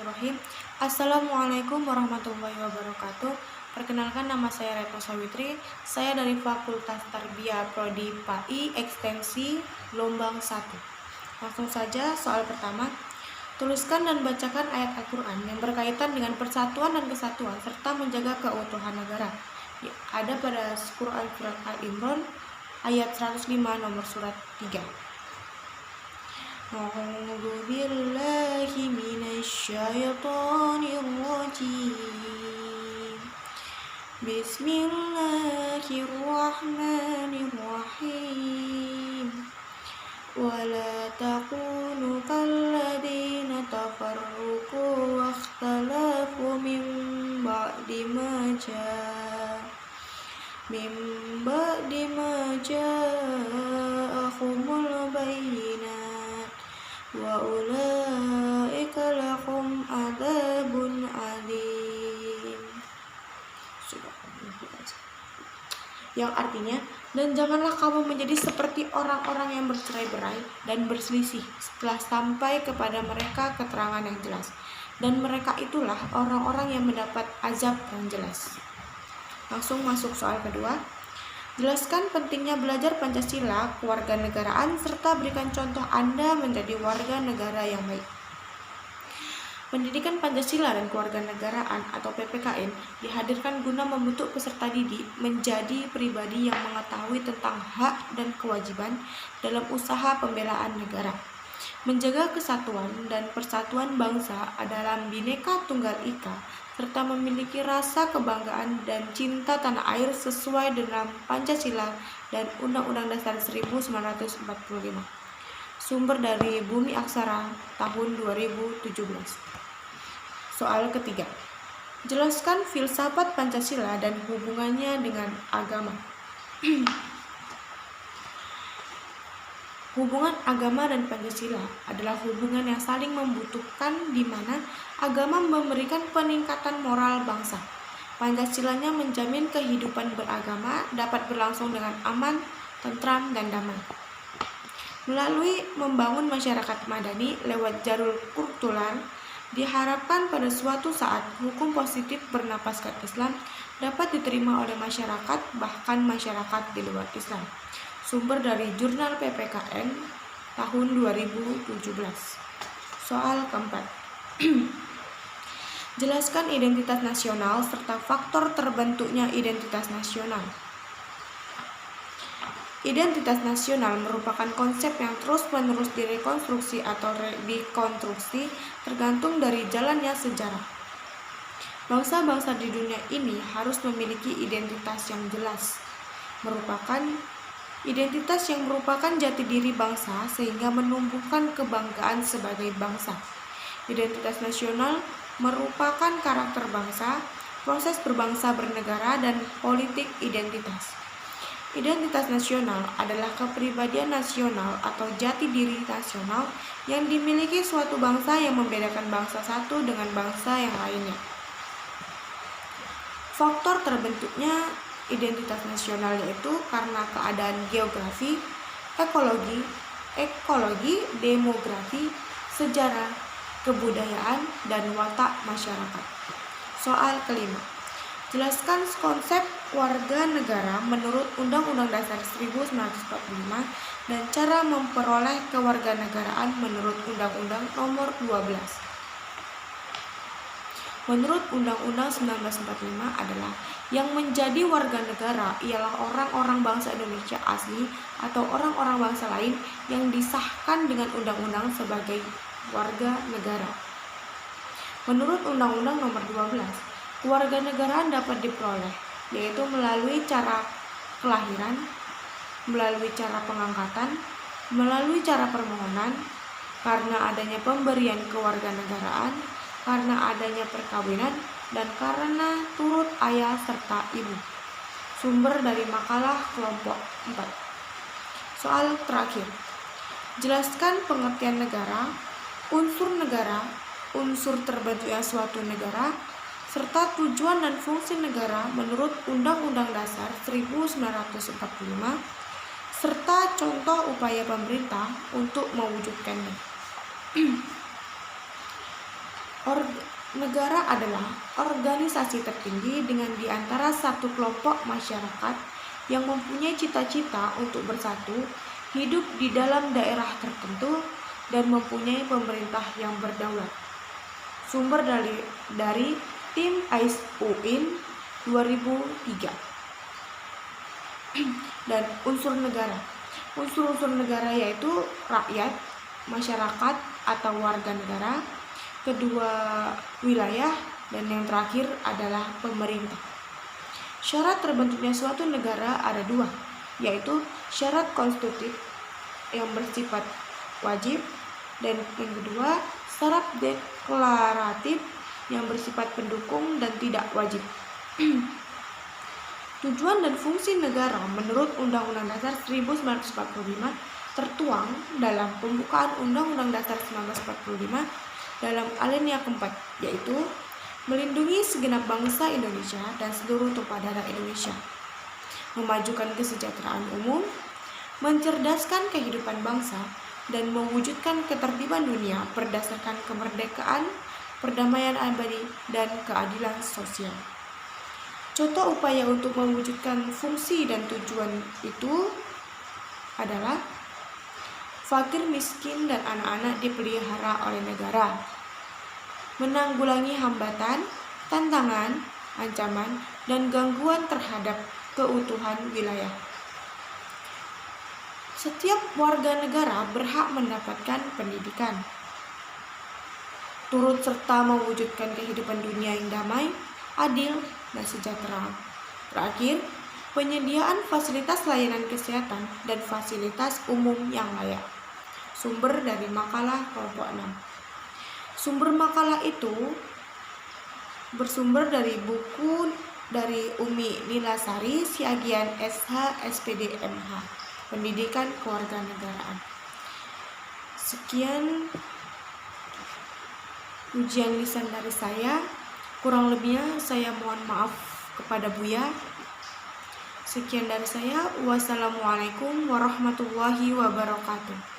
Bismillahirrahmanirrahim. Assalamualaikum warahmatullahi wabarakatuh. Perkenalkan, nama saya Retno Sawitri. Saya dari Fakultas Tarbiyah Prodi PAI Ekstensi Lombang 1. Langsung saja soal pertama. Tuliskan dan bacakan ayat Al-Quran yang berkaitan dengan persatuan dan kesatuan serta menjaga keutuhan negara. Ada pada Quran Surat Al-Imran ayat 105 nomor surat 3. A'udzu billahi minasyaitonir rajim. Bismillahirrahmanirrahim. Wala takunu kalladzina tafarraqu wa ikhtalafu min ba'di ma ja'ahumul bayyinat wa ulaika lahum adzabun alim. Yang artinya, dan janganlah kamu menjadi seperti orang-orang yang bercerai-berai dan berselisih setelah sampai kepada mereka keterangan yang jelas, dan mereka itulah orang-orang yang mendapat azab yang jelas. Langsung masuk soal kedua. Jelaskan pentingnya belajar Pancasila, kewarganegaraan, serta berikan contoh Anda menjadi warga negara yang baik. Pendidikan Pancasila dan Kewarganegaraan atau PPKN dihadirkan guna membentuk peserta didik menjadi pribadi yang mengetahui tentang hak dan kewajiban dalam usaha pembelaan negara, menjaga kesatuan dan persatuan bangsa adalah Bhinneka Tunggal Ika, serta memiliki rasa kebanggaan dan cinta tanah air sesuai dengan Pancasila dan Undang-Undang Dasar 1945. Sumber dari Bumi Aksara tahun 2017. Soal ketiga. Jelaskan filsafat Pancasila dan hubungannya dengan agama. Hubungan agama dan Pancasila adalah hubungan yang saling membutuhkan di mana agama memberikan peningkatan moral bangsa. Pancasilanya menjamin kehidupan beragama dapat berlangsung dengan aman, tentram, dan damai. Melalui membangun masyarakat madani lewat jalur kultural, diharapkan pada suatu saat hukum positif bernapaskan Islam dapat diterima oleh masyarakat, bahkan masyarakat di luar Islam. Sumber dari Jurnal PPKN tahun 2017. Soal keempat. Jelaskan identitas nasional serta faktor terbentuknya identitas nasional. Identitas nasional merupakan konsep yang terus-menerus direkonstruksi atau dikonstruksi tergantung dari jalannya sejarah. Bangsa-bangsa di dunia ini harus memiliki identitas yang jelas, identitas yang merupakan jati diri bangsa sehingga menumbuhkan kebanggaan sebagai bangsa. Identitas nasional merupakan karakter bangsa, proses berbangsa bernegara, dan politik identitas. Identitas nasional adalah kepribadian nasional atau jati diri nasional yang dimiliki suatu bangsa yang membedakan bangsa satu dengan bangsa yang lainnya. Faktor terbentuknya identitas nasional yaitu karena keadaan geografi, ekologi, demografi, sejarah, kebudayaan, dan watak masyarakat. Soal kelima. Jelaskan konsep warga negara menurut Undang-Undang Dasar 1945 dan cara memperoleh kewarganegaraan menurut Undang-Undang Nomor 12. Menurut Undang-Undang 1945 adalah yang menjadi warga negara ialah orang-orang bangsa Indonesia asli atau orang-orang bangsa lain yang disahkan dengan undang-undang sebagai warga negara. Menurut Undang-Undang Nomor 12, kewarganegaraan dapat diperoleh, yaitu melalui cara kelahiran, melalui cara pengangkatan, melalui cara permohonan, karena adanya pemberian kewarganegaraan, karena adanya perkawinan, dan karena turut ayah serta ibu. Sumber dari makalah kelompok 4. Soal terakhir. Jelaskan pengertian negara, unsur terbentuknya suatu negara, serta tujuan dan fungsi negara menurut Undang-Undang Dasar 1945, serta contoh upaya pemerintah untuk mewujudkannya. Negara adalah organisasi tertinggi dengan di antara satu kelompok masyarakat yang mempunyai cita-cita untuk bersatu, hidup di dalam daerah tertentu, dan mempunyai pemerintah yang berdaulat. Sumber dari tim AIS UIN 2003. Dan unsur negara. Unsur-unsur negara yaitu rakyat, masyarakat atau warga negara, kedua wilayah, dan yang terakhir adalah pemerintah. Syarat terbentuknya suatu negara ada dua, yaitu syarat konstitutif yang bersifat wajib, dan yang kedua syarat deklaratif yang bersifat pendukung dan tidak wajib. Tujuan dan fungsi negara menurut Undang-Undang Dasar 1945 tertuang dalam pembukaan Undang-Undang Dasar 1945 dalam alinea keempat, yaitu melindungi segenap bangsa Indonesia dan seluruh tumpah darah Indonesia, memajukan kesejahteraan umum, mencerdaskan kehidupan bangsa, dan mewujudkan ketertiban dunia berdasarkan kemerdekaan, perdamaian abadi, dan keadilan sosial. Contoh upaya untuk mewujudkan fungsi dan tujuan itu adalah fakir miskin dan anak-anak dipelihara oleh negara, menanggulangi hambatan, tantangan, ancaman, dan gangguan terhadap keutuhan wilayah. Setiap warga negara berhak mendapatkan pendidikan, turut serta mewujudkan kehidupan dunia yang damai, adil, dan sejahtera. Terakhir, penyediaan fasilitas layanan kesehatan dan fasilitas umum yang layak. Sumber dari makalah kelompok 6. Sumber makalah itu bersumber dari buku dari Umi Nilasari Siagian SH SPD MH, Pendidikan Kewarganegaraan. Sekian ujian lisan dari saya. Kurang lebihnya saya mohon maaf kepada Buya. Sekian dari saya. Wassalamualaikum warahmatullahi wabarakatuh.